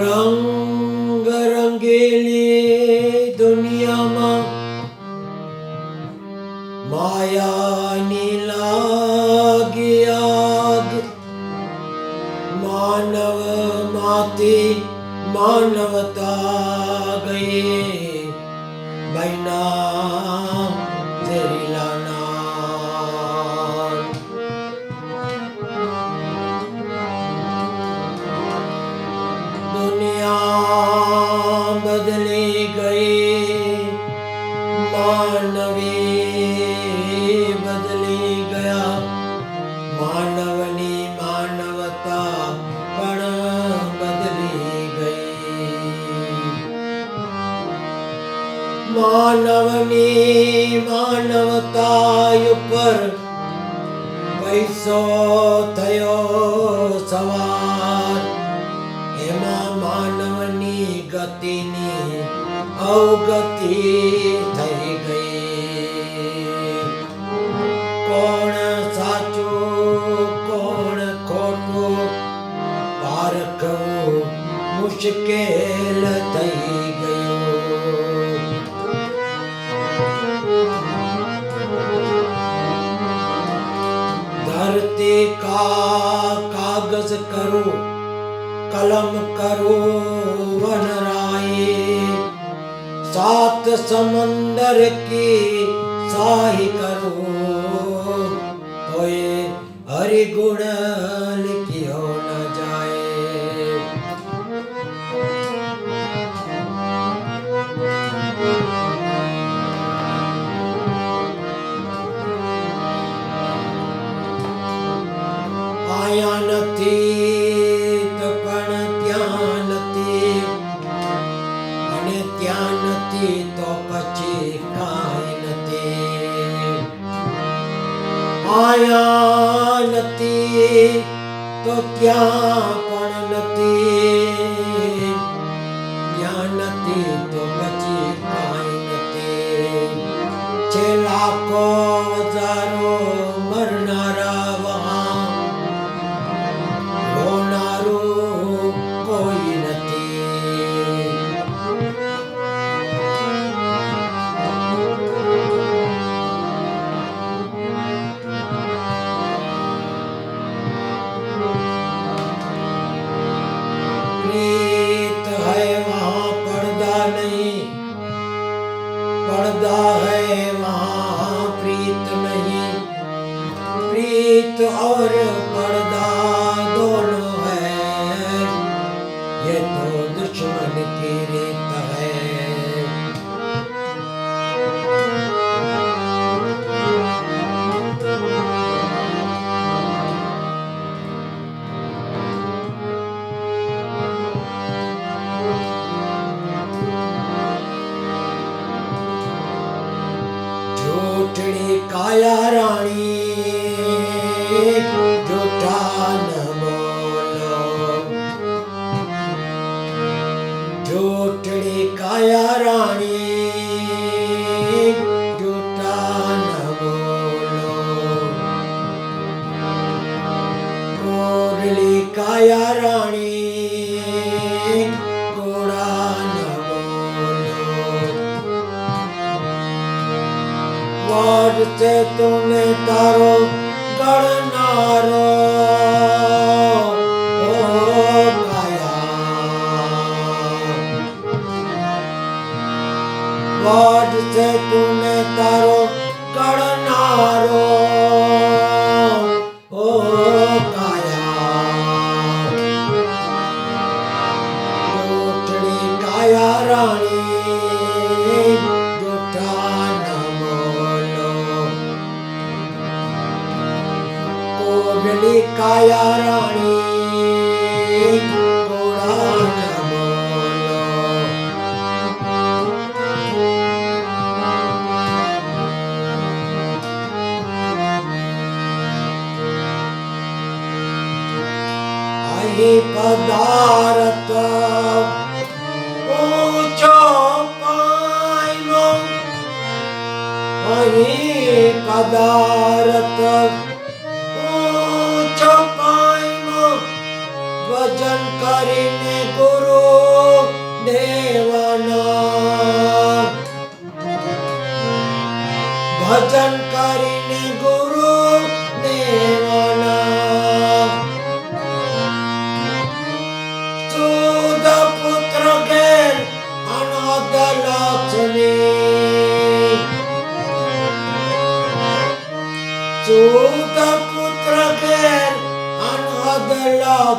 रंग रंगेली दुनियाમાં માયાની લાગી આગ માનવ માંથી માનવતા ગઈ બૈના ઝેરીલાના દુનિયા બદલી ગઈ માનવી બદલી ગયા માનવની માનવતા પણ બદલી ગઈ માનવની માનવતા ઉપર પૈસો થયો સવાર એમાં માનવની ગતિની અવગતિ થઈ ગઈ કોણ સાચું કોણ ખોટું પારખવું મુશ્કેલ થઈ ગયું ધરતી કા કાગજ કરું कलम करो वनराए सात समंदर की साही करो तो ये हरि गुण लिखियो न जाए आया નથી તો પછી કાંઈ નથી આયા નથી તો ત્યાં પણ નથી ત્યાં નથી તો પછી કાંઈ નથી છે લાખો હજારો મરનારા વહાં રોનારું કોઈ નથી प्रीत है वहाँ पर्दा नहीं पर्दा है वहाँ प्रीत नहीं प्रीत और पर्दा दोनों है ये तो दुश्मन की रीत है झूठड़ी काया रानी झूठा न बोलो झूठड़ी काया रानी झूठा न बोलो कोरली काया रानी कोड़ा न वाद से तुम्हें तारो गणनारो ओ काया वाद से तुम्हें तारो गणनारो ओ काया झूठड़ी काया रानी झूठा कोगली काया रानी कोड़ा न बोलो आई पदार्थ ऊंचो पाइनो आई पदार्थ वजन કરીને ગુરુ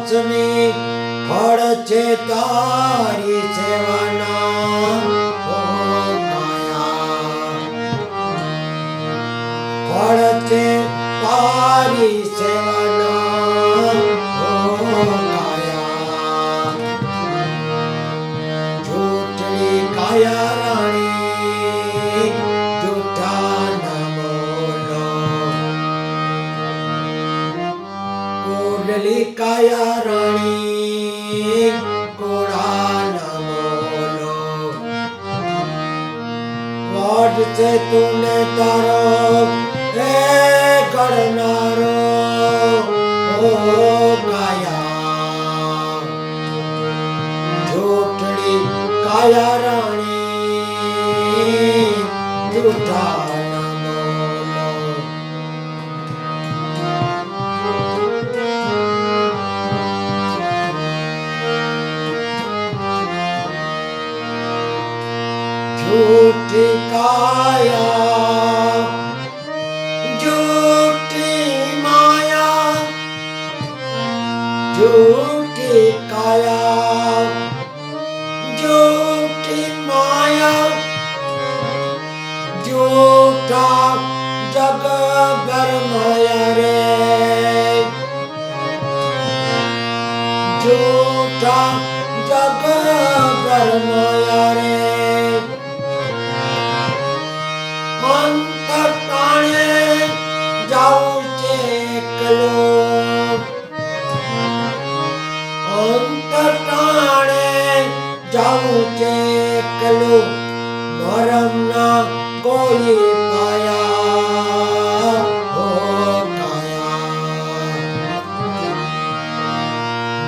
લક્ષ્મી ફળ છે તારી સેવાના ઓ કાયા ફળ છે તારી સેવાના ઓ કાયા જૂઠડી કાયા રાણી જૂઠા ન બોલો કોડલી કાયા રાણી કોડા ન બોલો વાડ છે તુને તારો હે કરનારો ઓ કાયા જૂઠડી કાયા રાણી જૂઠા ન બોલો झूठी काया झूठी माया झूठी काया झूठी माया झूठा जग भरमाया रे झूठा जग भरमाया रे અંતર ટાણે જાઉં છે એકલો અંતર ટાણે જાઉં છે એકલો મરમના કોઈ પાયા હો કાયા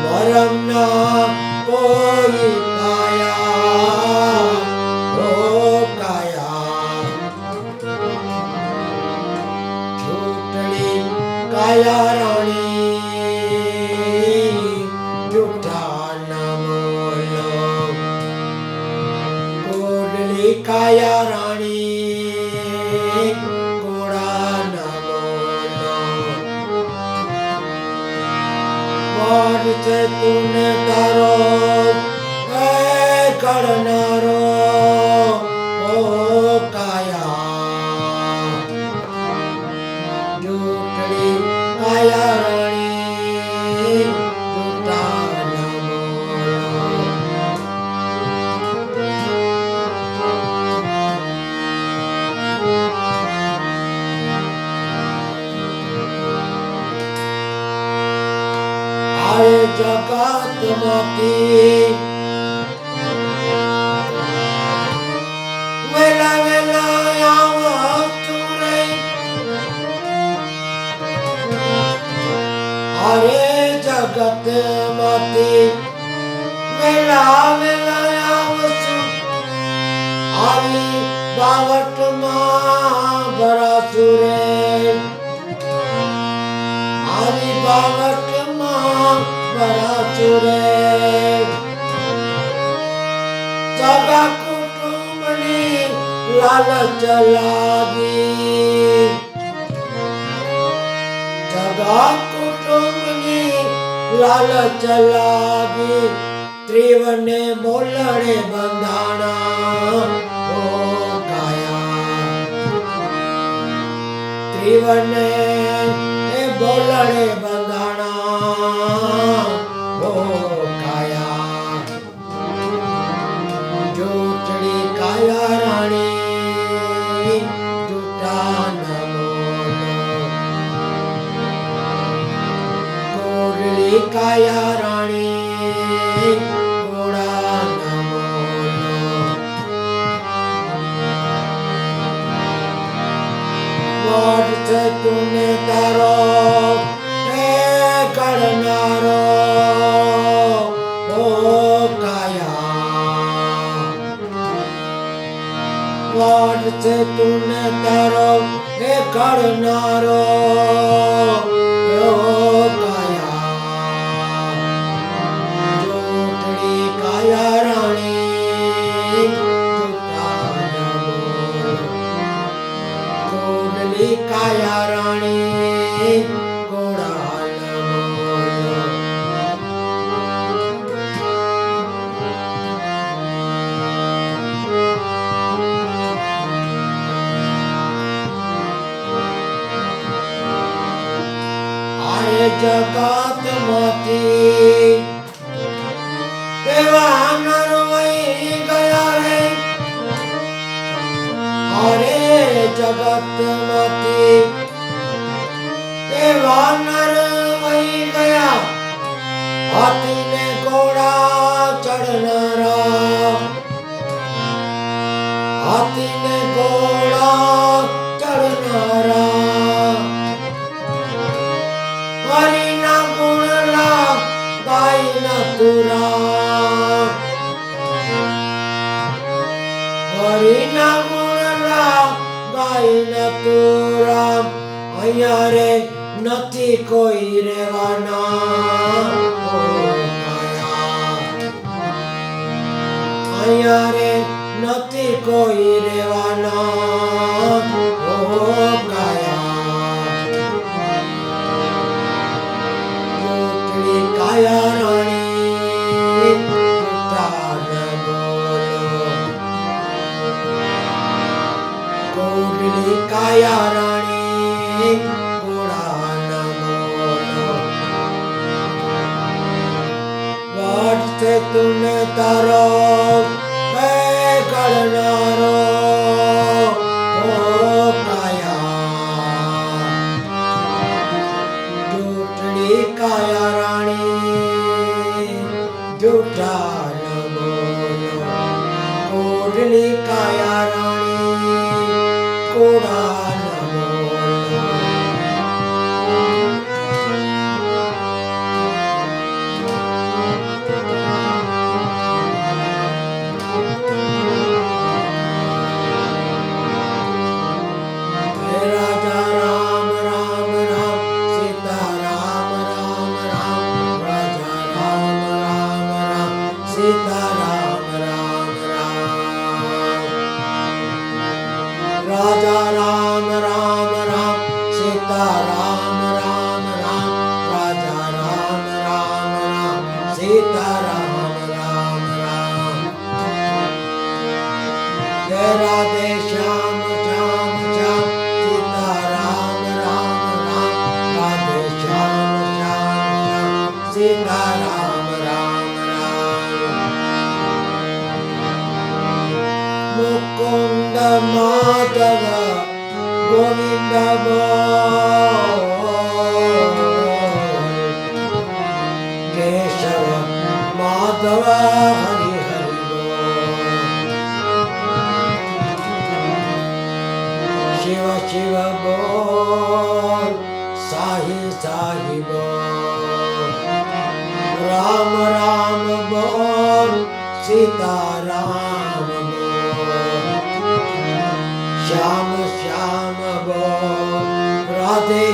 મરમના કોઈ પાયા હો કાયા કાયા રાણી જૂઠા ન બોલો કોડલી કાયા રાણી કોડા ન બોલો વાડ છે તુને તારો હે કરનારો ઓ કાયા જૂઠડી કાયા રાણી જૂઠા ન બોલો આએ જગતમાંથી વેલા વેલા આવતું રે અરે જગત માંથી વેલા વેલા આવશું આવી બાવટમાં ભરાશું રે આવી બાવટમાં ભરાશું રે સગા કુટુંબની લાલચ લાગી સગા કુટુંબની લાલચ લાગી ત્રિવને બોલડે બંધાણા ઓ કાયા ત્રિવને બોલડે બંધાણા ઓ કાયા જૂઠડી કાયા રાણી જૂઠા ન બોલો કાયા રાણી ઘોડા ન બોલો વાડ છે તુને તારો હે કરનારો ઓ કાયા વાડ છે તુને તારો હે કરનારો ઓ કાયા રાણી જૂઠા ન બોલો કોડલી કાયા રાણી ઘોડા ન બોલો જગત માંથી એવા નર વહી ગયા રે અરે જગત માંથી એવા નર વહી ગયા હાથી ને ઘોડા ચડનારા हाथी ने घोड़ा चढ़नारा हरि ना गुणला गाय ना तुरा हरि ना गुणला गाय ना तुरा अया रे नथी कोई रेवाना अया रे नथी कोई रेवाना ओ काया टूटली काया रानी टूटा न बोलो टूटली काया रानी टूटा न बोलो वाट से तूने तारो करनारो ओ काया झूठड़ी काया रानी झूठा न बोलो कोडली काया रानी कोड़ा न बोलो सीता राम राम राम राजा राम राम राम सीता राम राम राम राजा राम राम राम सीता राम राम राम जय राधे श्याम श्याम श्याम सीता राम राम राम राधे श्याम श्याम श्याम सीता राम राम मुकुंद माधव गोविंद बोल केशव माधव हरि हरि बोल शिव शिव बोल साही साही बोल राम राम बोल सीता राम श्याम श्याम बोल राधे